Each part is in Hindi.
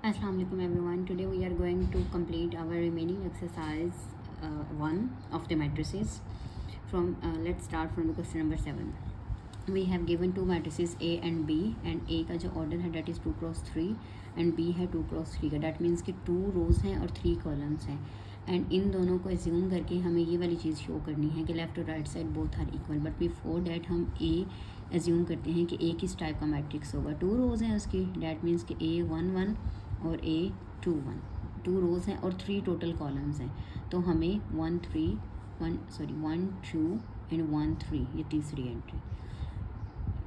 Assalamualaikum everyone. Today we are going to complete our remaining exercise 1 of the matrices. Let's start from the question number 7. We have given two matrices A and B, and A का जो order है that is 2 cross 3 and B है 2 cross 3 का. That means कि 2 rows हैं और 3 columns हैं, एंड इन दोनों को एज्यूम करके हमें ये वाली चीज़ शो करनी है कि लेफ़्ट और right side both are equal. But before that हम ए एज्यूम करते हैं कि ए किस टाइप का मैट्रिक्स होगा. 2 रोज़ हैं उसकी, डैट मीन्स कि A 1 1 और A 2 1. 2 रोज़ हैं और 3 टोटल कॉलम्स हैं. तो हमें 1 2 एंड 1 3 ये तीसरी entry,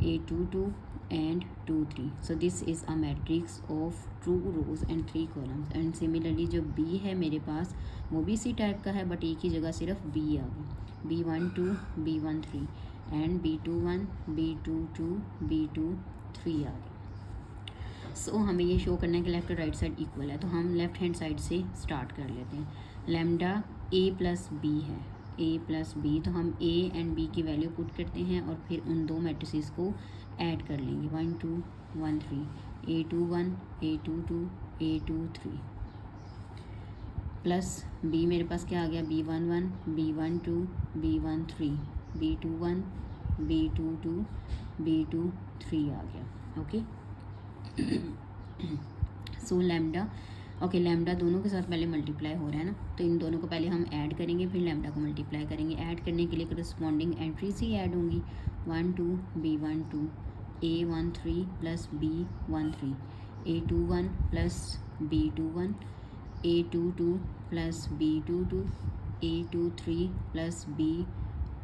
A 2 2 and 2 3. So this is a matrix of 2 rows and 3 columns. And similarly जो B है मेरे पास वो भी इसी टाइप का है, बट एक ही जगह सिर्फ B आ गई. B 1 2 B 1 3 and B 2 1 B 2 2 B 2 3 आ गई. सो हमें ये शो करना है कि लेफ़्ट और राइट साइड इक्वल है. तो हम लेफ़्ट हैंड साइड से स्टार्ट कर लेते हैं. लैम्डा A प्लस B है, A प्लस बी, तो हम A एंड B की वैल्यू पुट करते हैं और फिर उन दो मैट्रिसेस को ऐड कर लेंगे. 1 2 1 3 A 2 1 A 2 2 A 2 3 plus B मेरे पास क्या आ गया, B 1 1 B 1 2 B 1 3 B 2 1 B 2 2 B 2 3 आ गया. ओके. सो लैम्डा, ओके लैम्डा दोनों के साथ पहले मल्टीप्लाई हो रहा है ना, तो इन दोनों को पहले हम ऐड करेंगे फिर लैम्डा को मल्टीप्लाई करेंगे. ऐड करने के लिए करस्पॉन्डिंग एंट्रीज ही ऐड होंगी. 1 2 B 1 2 A 1 3 plus B 1 3 A 2 1 plus B 2 1 A 2 2 plus B 2 2 A 2 3 plus B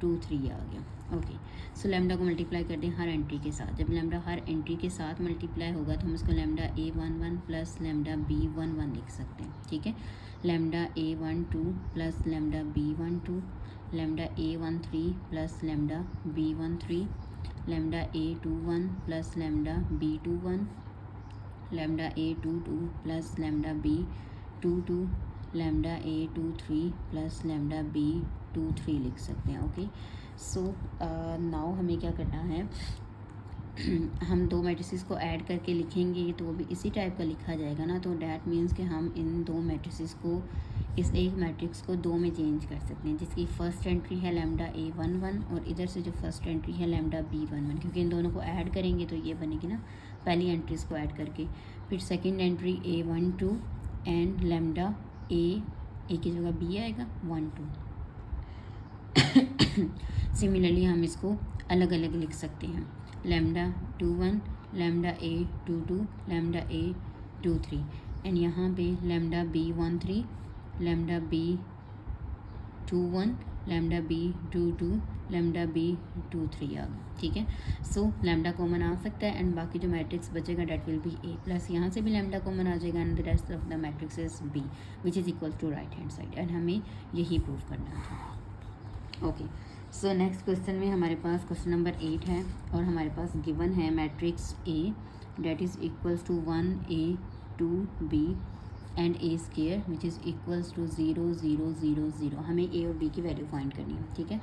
2 3 आ गया. ओके. सो लैम्डा को मल्टीप्लाई करते हैं हर एंट्री के साथ. जब लैम्डा हर एंट्री के साथ मल्टीप्लाई होगा तो हम इसको lambda A 1 1 plus lambda B 1 1 लिख सकते हैं. ठीक है. Lambda A 1 2 plus lambda B 1 2 lambda A 1 3 plus lambda B 1 3 lambda A 2 1 plus lambda B 2 1 lambda A 2 2 plus lambda B 2 2 lambda A 2 3 plus lambda B 2 3 लिख सकते हैं. ओके. सो नाउ हमें क्या करना है, हम दो मैट्रिसेस को ऐड करके लिखेंगे तो वो भी इसी टाइप का लिखा जाएगा ना. तो डैट मीन्स कि हम इन दो मैट्रिसेस को, इस एक मैट्रिक्स को दो में चेंज कर सकते हैं, जिसकी फर्स्ट एंट्री है लैम्डा A 1 1 और इधर से जो फर्स्ट एंट्री है लैम्डा B 1 1, क्योंकि इन दोनों को ऐड करेंगे तो ये बनेगी ना पहली एंट्रीज को ऐड करके. फिर second entry A 1 2 and lambda A की जगह B आएगा 1 2. सिमिलरली हम इसको अलग अलग लिख सकते हैं. Lambda 2 1 lambda A 2 2 lambda A 2 3 and यहाँ पे lambda B 1 3 lambda B 2 1 lambda B 2 2 lambda B 2 3 आ गया. ठीक है. सो लैम्डा कॉमन आ सकता है एंड बाकी जो मैट्रिक्स बचेगा that will be A plus यहाँ से भी लैम्डा कॉमन आ जाएगा and the rest of the matrix is B which is equal to right hand side. And हमें यही प्रूव करना था. ओके. सो नेक्स्ट क्वेश्चन में हमारे पास क्वेश्चन नंबर 8 है और हमारे पास गिवन है matrix A that is equals to 1 A 2 B and A square which is equals to 0 0 0 0. हमें A और B की वैल्यू फाइंड करनी है. ठीक है.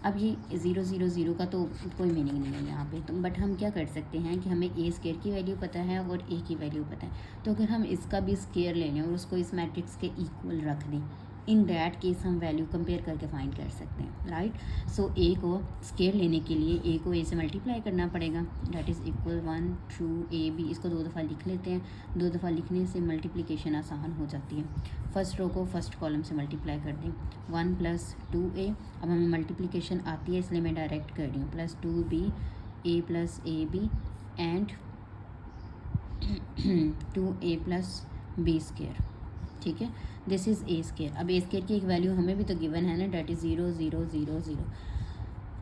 अब ये 0 0 0 का तो कोई मीनिंग नहीं है यहाँ पे, तो बट हम क्या कर सकते हैं कि हमें A स्केयर की वैल्यू पता है और A की वैल्यू पता है, तो अगर हम इसका भी स्केयर ले लें और उसको इस मैट्रिक्स के इक्वल रख दें, इन दैट केस हम वैल्यू कंपेयर करके फाइंड कर सकते हैं. राइट. सो A को स्केयर लेने के लिए A को A से मल्टीप्लाई करना पड़ेगा. That is equal 1 2 AB. इसको 2 दफ़ा लिख लेते हैं. 2 दफ़ा लिखने से मल्टीप्लिकेशन आसान हो जाती है. फर्स्ट रो को फर्स्ट कॉलम से मल्टीप्लाई कर दें. 1 प्लस 2A. अब हमें मल्टीप्लिकेशन आती है इसलिए मैं डायरेक्ट कर रही हूँ. Plus 2B A plus AB and 2A plus B square. ठीक है. This is A square. अब A स्केयर की एक वैल्यू हमें भी तो गिवन है ना, डेट इज़ 0 0 0 0.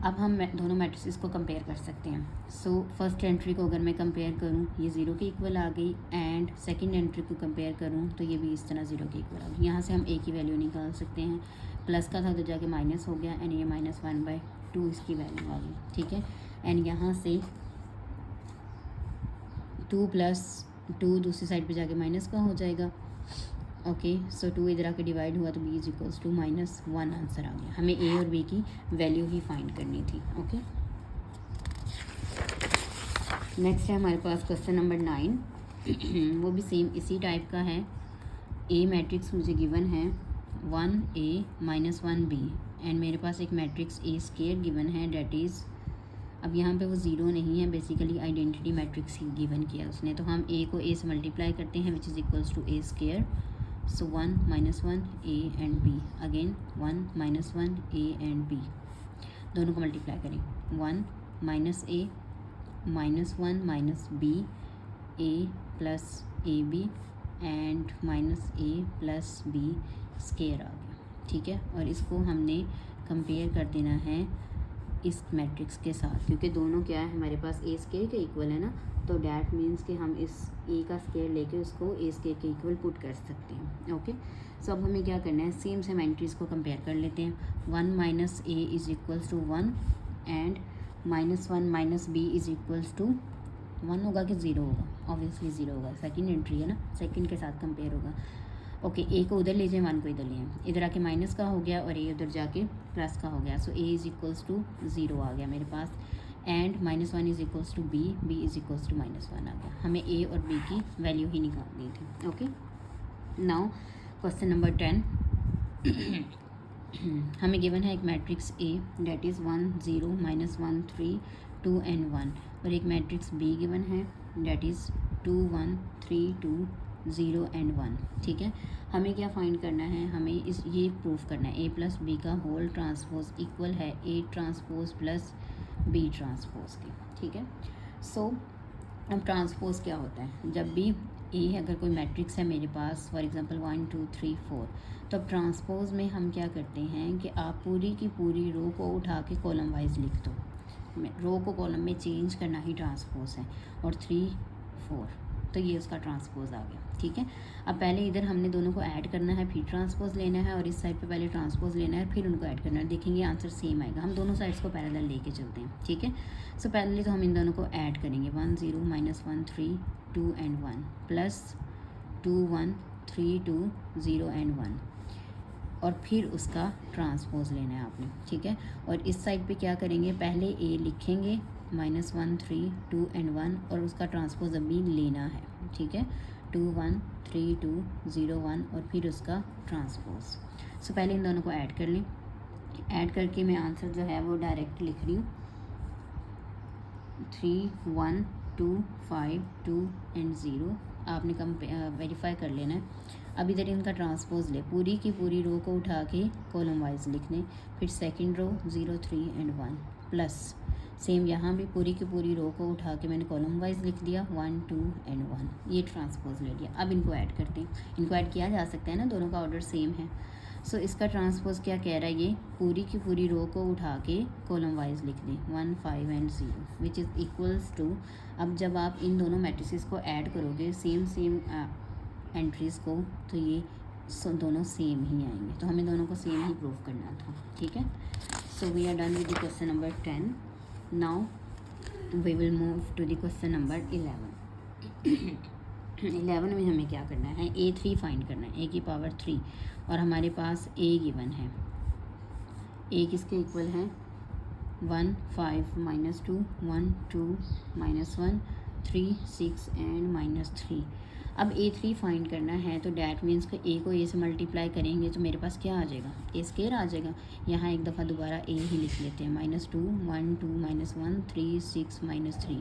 अब हम दोनों मैट्रिसेस को कंपेयर कर सकते हैं. सो फर्स्ट एंट्री को अगर मैं कंपेयर करूँ ये 0 के इक्वल आ गई एंड सेकंड एंट्री को कंपेयर करूँ तो ये भी इस तरह 0 के इक्वल आ गई. यहाँ से हम A की वैल्यू निकाल सकते हैं. प्लस का था तो जाके माइनस हो गया एंड ये -1/2 इसकी वैल्यू आ गई. ठीक है. एंड यहाँ से 2 + 2 दूसरी साइड पे जाके माइनस का हो जाएगा. ओके. सो 2 इधर आके डिवाइड हुआ तो B is equals to -1 answer आ गया. हमें A और B की वैल्यू ही फाइंड करनी थी. ओके. नेक्स्ट है हमारे पास क्वेश्चन नंबर 9 वो भी सेम इसी टाइप का है। ए मैट्रिक्स मुझे गिवन है 1A माइनस 1B एंड मेरे पास एक मैट्रिक्स ए स्केयर गिवन है डेट इज़, अब यहाँ पे वो ज़ीरो नहीं है, बेसिकली आइडेंटिटी मैट्रिक्स ही गिवन किया उसने, तो हम ए को ए से मल्टीप्लाई करते हैं which is equals to A square. So 1 minus 1 A and B, again 1 minus 1 A and B, दोनों को मल्टीप्लाई करें 1 minus A minus 1 minus B A plus A B and minus A plus B square आ गया, ठीक है। और इसको हमने कंपेयर कर देना है इस मैट्रिक्स के साथ, क्योंकि दोनों क्या है हमारे पास ए स्केयर के इक्वल है ना, तो डैट मीन्स कि हम इस ए का स्केयर लेके उसको ए स्केयर के इक्वल पुट कर सकते हैं। ओके, सो अब हमें क्या करना है, सेम एंट्रीज़ को कंपेयर कर लेते हैं। 1 minus A is equals to 1 and minus 1 minus B is equals to 1 होगा कि 0 होगा, ऑब्वियसली 0 होगा, सेकंड एंट्री है ना, सेकंड के साथ कंपेयर होगा। ओके, ए को उधर लीजिए, 1 को इधर लिए, इधर आके माइनस का हो गया और ए उधर जाके प्लस का हो गया, so A is equals to 0 आ गया मेरे पास and minus 1 is equals to B, B is equals to minus 1 आ गया। हमें ए और बी की वैल्यू ही निकालनी थी। ओके, नाउ क्वेश्चन नंबर 10 हमें गिवन है एक matrix A that is 1 0 minus 1 3 2 and 1 और एक मैट्रिक्स बी गिवन है डेट इज़ 2 1 3 2 0 एंड 1, ठीक है। हमें क्या फाइंड करना है, हमें ये प्रूफ करना है ए प्लस बी का होल ट्रांसपोज इक्वल है A transpose plus B transpose के, ठीक है। सो अब ट्रांसपोज क्या होता है, जब भी ए अगर कोई मैट्रिक्स है मेरे पास फॉर एग्जांपल 1 2 3 4, तो अब ट्रांसपोज में हम क्या करते हैं कि आप पूरी की पूरी रो को उठा के कॉलम वाइज लिख दो, रो को कॉलम में चेंज करना ही ट्रांसपोज है, और 3 4 तो ये उसका ट्रांसपोज आ गया, ठीक है। अब पहले इधर हमने दोनों को ऐड करना है, फिर ट्रांसपोज लेना है, और इस साइड पे पहले ट्रांसपोज लेना है, फिर उनको ऐड करना है, देखेंगे आंसर सेम आएगा। हम दोनों साइड्स को पैरेलल लेके चलते हैं, ठीक है। सो पहले तो हम इन दोनों को ऐड करेंगे 1 0 माइनस 1 3 2 एंड 1 प्लस 2 1 3 2 0 एंड 1, और फिर उसका ट्रांसपोज लेना है आपने, ठीक है। और इस साइड पे क्या करेंगे, पहले ए लिखेंगे माइनस 1 3 2 एंड 1 और उसका ट्रांसपोज अभी लेना है, ठीक है। 2 1 3 2 0 1 और फिर उसका ट्रांसपोज। सो पहले इन दोनों को ऐड कर लें, ऐड करके मैं आंसर जो है वो डायरेक्ट लिख रही हूँ 3 1 2 5 2 एंड 0, आपने वेरीफाई कर लेना है। अब इधर इनका ट्रांसपोज ले, पूरी की पूरी रो को उठा के कॉलम वाइज लिख लें, फिर second row 0 3 and 1 plus same यहाँ भी पूरी की पूरी रो को उठा के मैंने कॉलम वाइज लिख दिया 1 2 एंड 1, ये ट्रांसपोज ले लिया। अब इनको ऐड करते हैं, इनको ऐड किया जा सकता है ना, दोनों का ऑर्डर सेम है। सो इसका ट्रांसपोज क्या कह रहा है, ये पूरी की पूरी रो को उठा के कॉलम वाइज लिख दें 1 5 and 0 which is equals to, अब जब आप इन दोनों मैट्रिसेस को ऐड करोगे सेम एंट्रीज़ को, तो ये दोनों सेम ही आएंगे, तो हमें दोनों को सेम ही प्रूव करना था, ठीक है। So we are done with the question number 10, now we will move to the question number 11 11 में हमें क्या करना है, A3 फाइंड करना है, A की पावर 3, और हमारे पास A गिवन है, A किसके इक्वल है 1 5 माइनस 2 1 2 माइनस 1 3 6 एंड माइनस 3। अब A3 फाइंड करना है, तो डैट मीन्स कि A को A से मल्टीप्लाई करेंगे तो मेरे पास क्या आ जाएगा, A स्केयर आ जाएगा। यहाँ एक दफ़ा दोबारा A ही लिख लेते हैं, माइनस 2 1 2 माइनस 1 3 6 माइनस 3।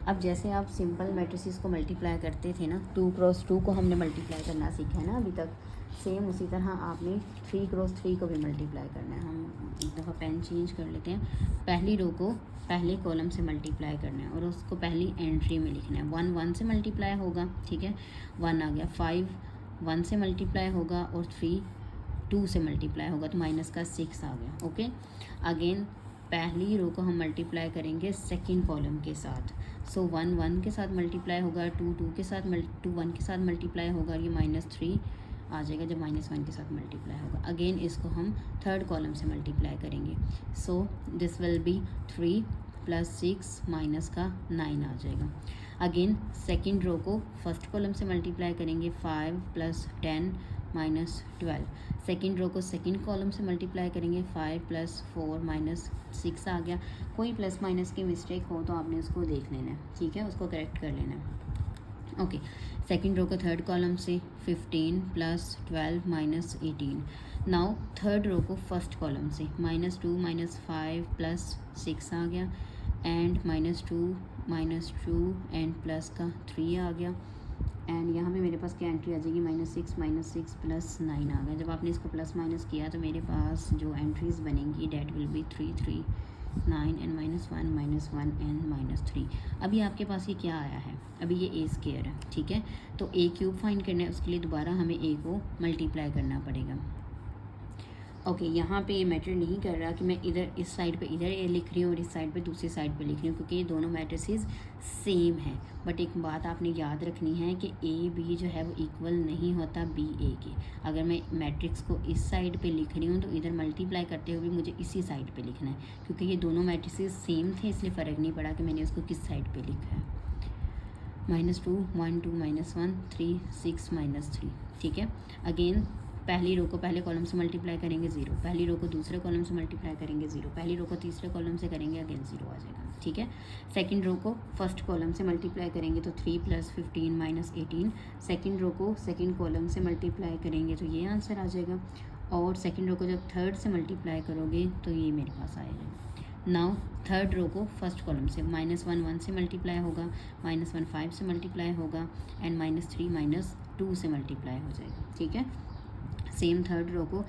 अब जैसे आप सिंपल मैट्रिसेस को मल्टीप्लाई करते थे ना, 2 क्रॉस 2 को हमने मल्टीप्लाई करना सीखा है ना अभी तक, सेम उसी तरह आपने 3 क्रॉस 3 को भी मल्टीप्लाई करना है। हम एक दफ़ा पेन चेंज कर लेते हैं, पहली रो को पहले कॉलम से मल्टीप्लाई करना है और उसको पहली एंट्री में लिखना है। 1 1 से मल्टीप्लाई होगा, ठीक है, 1 आ गया, 5 1 से मल्टीप्लाई होगा और 3 2 से मल्टीप्लाई होगा, तो माइनस का 6 आ गया। ओके, अगेन पहली रो को हम मल्टीप्लाई करेंगे सेकंड कॉलम के साथ, सो 1 1 के साथ मल्टीप्लाई होगा, 2 2 के साथ 2 1 के साथ मल्टीप्लाई होगा, ये माइनस 3 आ जाएगा जब माइनस 1 के साथ मल्टीप्लाई होगा। अगेन इसको हम थर्ड कॉलम से मल्टीप्लाई करेंगे, so this will be 3 plus 6 minus का 9 आ जाएगा। अगेन सेकंड रो को फर्स्ट कॉलम से मल्टीप्लाई करेंगे, 5 प्लस 10 माइनस 12। सेकंड रो को सेकंड कॉलम से मल्टीप्लाई करेंगे, 5 प्लस 4 माइनस 6 आ गया। कोई प्लस माइनस की मिस्टेक हो तो आपने उसको देख लेना है, ठीक है, उसको करेक्ट कर लेना है। ओके, सेकंड रो को थर्ड कॉलम से 15 plus 12 minus 18। Now third row को फर्स्ट कॉलम से -2 -5 प्लस 6 आ गया, एंड -2 एंड प्लस का 3 आ गया, एंड यहाँ पे मेरे पास क्या एंट्री आ जाएगी, -6 प्लस 9 आ गया। जब आपने इसको प्लस माइनस किया तो मेरे पास जो एंट्रीज बनेंगी that will be 3 3 9 and -1 and -3। अभी आपके पास ये क्या आया है, अभी ये ए स्क्वायर है, ठीक है। तो ए क्यूब फाइंड करना है, उसके लिए दोबारा हमें ए को मल्टीप्लाई करना पड़ेगा। ओके, यहाँ पे ये मैटर नहीं कर रहा कि मैं इधर इस साइड पे इधर ए लिख रही हूँ और इस साइड पे दूसरी साइड पे लिख रही हूँ, क्योंकि ये दोनों मैट्रिसेस सेम है। बट एक बात आपने याद रखनी है कि ए बी जो है वो इक्वल नहीं होता बी ए के। अगर मैं मैट्रिक्स को इस साइड पे लिख रही हूँ तो इधर मल्टीप्लाई करते हुए मुझे इसी साइड पे लिखना है, क्योंकि ये दोनों मैट्रिसेस सेम थे, इसलिए फ़र्क नहीं पड़ा कि मैंने उसको किस साइड पर लिखा है। -2 1 2 -1 3 6 -3, ठीक है। अगेन पहली रो को पहले कॉलम से मल्टीप्लाई करेंगे 0, पहली रो को दूसरे कॉलम से मल्टीप्लाई करेंगे 0, पहली रो को तीसरे कॉलम से करेंगे अगेन 0 आ जाएगा, ठीक है। सेकंड रो को फर्स्ट कॉलम से मल्टीप्लाई करेंगे तो 3 + 15 - 18। सेकंड रो को सेकंड कॉलम से मल्टीप्लाई करेंगे तो ये आंसर आ जाएगा, और सेकंड रो को जब थर्ड से मल्टीप्लाई करोगे तो ये मेरे पास आएगा। नाउ थर्ड रो को फर्स्ट कॉलम से -1 1 से मल्टीप्लाई होगा, -1 5 से मल्टीप्लाई होगा, एंड -3 -2 से मल्टीप्लाई हो जाएगा, ठीक है। सेम थर्ड रो को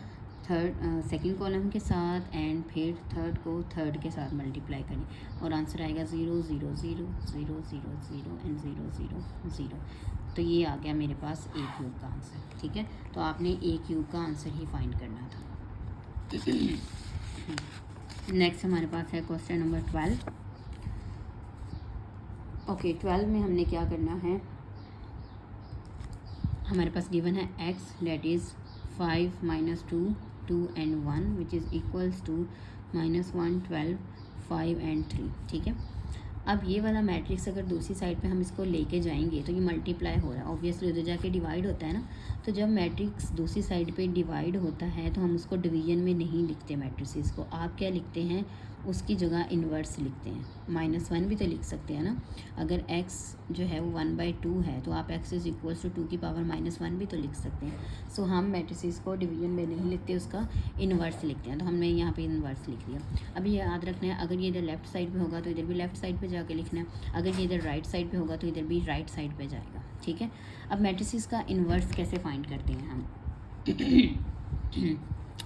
सेकंड कॉलम के साथ, एंड फिर थर्ड को थर्ड के साथ मल्टीप्लाई करें और आंसर आएगा 0 0 0 0 0 0 एंड 0 0 0। तो ये आ गया मेरे पास ए क्यूब का आंसर, ठीक है। तो आपने ए क्यूब का आंसर ही फाइंड करना था। नेक्स्ट हमारे पास है क्वेश्चन नंबर 12। ओके, 12 में हमने क्या करना है, हमारे पास गिवन है x that is 5 -2 2 and 1 which is equals to -1 12 5 and 3, ठीक है। अब ये वाला मैट्रिक्स अगर दूसरी साइड पे हम इसको लेके जाएंगे तो ये मल्टीप्लाई हो रहा है, ऑब्वियसली उधर जाके डिवाइड होता है ना। तो जब मैट्रिक्स दूसरी साइड पे डिवाइड होता है तो हम उसको डिवीजन में नहीं लिखते मैट्रिसेस को, आप क्या लिखते हैं, उसकी जगह इन्वर्स लिखते हैं। -1 भी तो लिख सकते हैं ना, अगर x जो है वो 1/2 है तो आप x = 2 की पावर -1 भी तो लिख सकते हैं। सो हम मैट्रिसेस को डिवीजन में नहीं लिखते, उसका इन्वर्स लिखते हैं। तो हमने यहाँ पे इन्वर्स लिख दिया। अभी ये याद रखना है, अगर ये इधर लेफ्ट साइड पे होगा तो इधर भी लेफ्ट साइड पे जाके लिखना है, अगर ये इधर राइट साइड पे होगा तो इधर भी राइट साइड पे जाएगा, ठीक है। अब मैट्रिसेस का इन्वर्स कैसे फाइंड करते हैं हम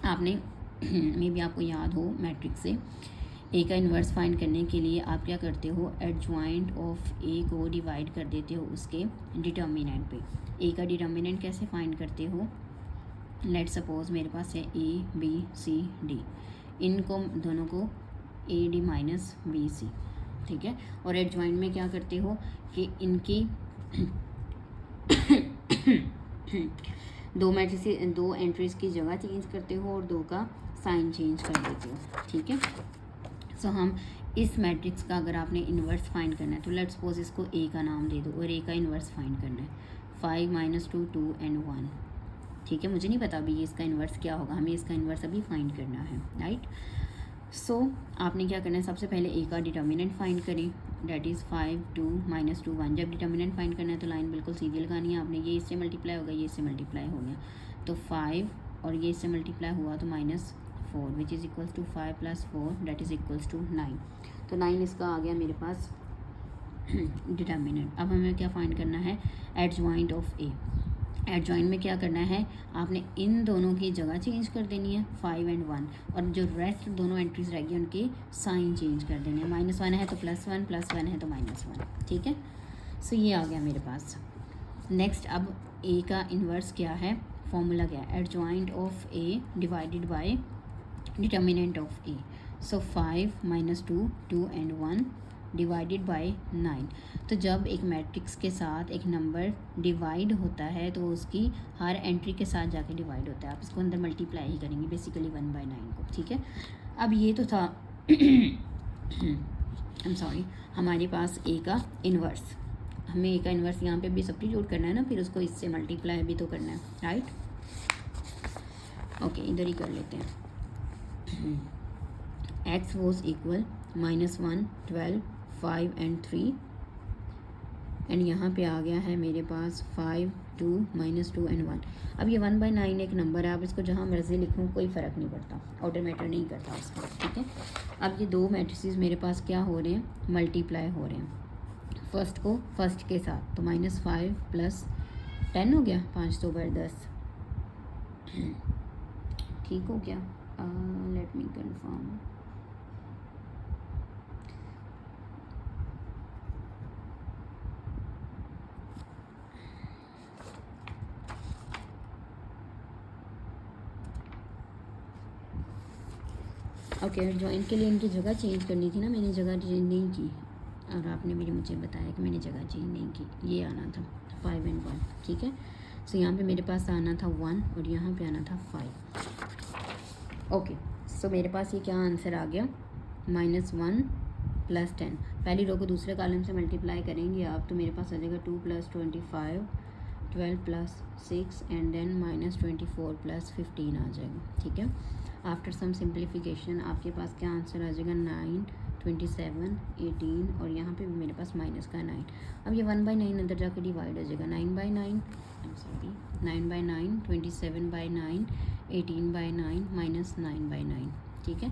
आपने मे भी आपको याद हो मैट्रिक्स से, ए का इन्वर्स फाइंड करने के लिए आप क्या करते हो, एडजॉइंट ऑफ ए को डिवाइड कर देते हो उसके डिटर्मिनेंट पे। ए का डिटर्मिनेंट कैसे फाइंड करते हो, लेट सपोज मेरे पास है ए बी सी डी, इनको दोनों को A D minus B C, ठीक है। और एडजॉइंट में क्या करते हो कि इनकी दो एंट्रीज की जगह चेंज करते हो और दो का साइन चेंज कर देते हो, ठीक है। सो हम इस मैट्रिक्स का अगर आपने इन्वर्स फाइंड करना है तो लेट्स सपोज इसको ए का नाम दे दो और ए का इन्वर्स फाइंड करना है, 5 - 2 2 and 1, ठीक है। मुझे नहीं पता अभी ये इसका इन्वर्स क्या होगा, हमें इसका इन्वर्स अभी फाइंड करना है, राइट। सो आपने क्या करना है, सबसे पहले ए का डिटर्मिनेंट फाइंड करें, डेट इज़ 5 2 - 2 1। जब डिटर्मिनेंट फाइंड करना है तो लाइन बिल्कुल सीधी लगानी है आपने, ये इससे मल्टीप्लाई होगा, ये इससे मल्टीप्लाई हो गया तो 5, और ये इससे मल्टीप्लाई हुआ तो -4 which is equals to 5 + 4 that is equals to 9। तो 9 इसका आ गया मेरे पास डिटर्मिनेंट। अब हमें क्या फाइंड करना है, एडजॉइंट ऑफ ए। एडजॉइंट में क्या करना है, आपने इन दोनों की जगह चेंज कर देनी है 5 and 1, और जो रेस्ट दोनों एंट्रीज रहेगी उनके साइन चेंज कर देने हैं, -1 है तो +1, +1 है तो -1, ठीक है। सो ये आ गया मेरे पास। नेक्स्ट अब ए का इन्वर्स क्या है, फॉर्मूला क्या है, adjoint of A divided by determinant of A. So 5 - 2 2 and 1 divided by 9। तो जब एक मैट्रिक्स के साथ एक नंबर डिवाइड होता है तो उसकी हर एंट्री के साथ जाके डिवाइड होता है, आप इसको अंदर मल्टीप्लाई ही करेंगे बेसिकली 1/9 को, ठीक है। अब ये तो था आई एम सॉरी, हमारे पास ए का इन्वर्स, हमें ए का इन्वर्स यहाँ पे भी सब्स्टिट्यूट करना है ना, फिर उसको इससे मल्टीप्लाई भी तो करना है, राइट। ओके, इधर ही कर लेते हैं। x was equal -1 12 5 and 3 and यहाँ पे आ गया है मेरे पास 5 2 -2 एंड 1। अब ये 1/9 एक नंबर है, आप इसको जहाँ मर्जी लिखूँ कोई फ़र्क नहीं पड़ता, आउटर मैटर नहीं करता उसका, ठीक है। अब ये दो मैट्रिसेस मेरे पास क्या हो रहे हैं, मल्टीप्लाई हो रहे हैं, फर्स्ट को फर्स्ट के साथ, तो -5 + 10 हो गया, 5 2 × 10, ठीक हो गया। Let me confirm, okay. Join के लिए इनकी जगह चेंज करनी थी ना, मैंने जगह चेंज नहीं की और आपने भी मुझे बताया कि मैंने जगह चेंज नहीं की, ये आना था 5 and 1, ठीक है। सो यहाँ पे मेरे पास आना था 1 और यहाँ पे आना था 5। ओके, सो मेरे पास ये क्या आंसर आ गया, -1 + 10। पहली रो को दूसरे कॉलम से मल्टीप्लाई करेंगे आप, तो मेरे पास आ जाएगा 2 + 25 12 + 6 एंड देन -24 + 15 आ जाएगा, ठीक है। आफ्टर सम सिंप्लीफिकेशन आपके पास क्या आंसर आ जाएगा, 9 27 18 और यहाँ पे भी मेरे पास माइनस का 9। अब ये 1/9 अंदर जाकर डिवाइड हो जाएगा, 9/9 27/9 18/9 -9/9, ठीक है।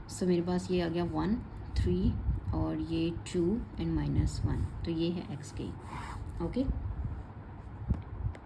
सो मेरे पास ये आ गया 1 3 और ये 2 एंड -1, तो ये है x के, ओके।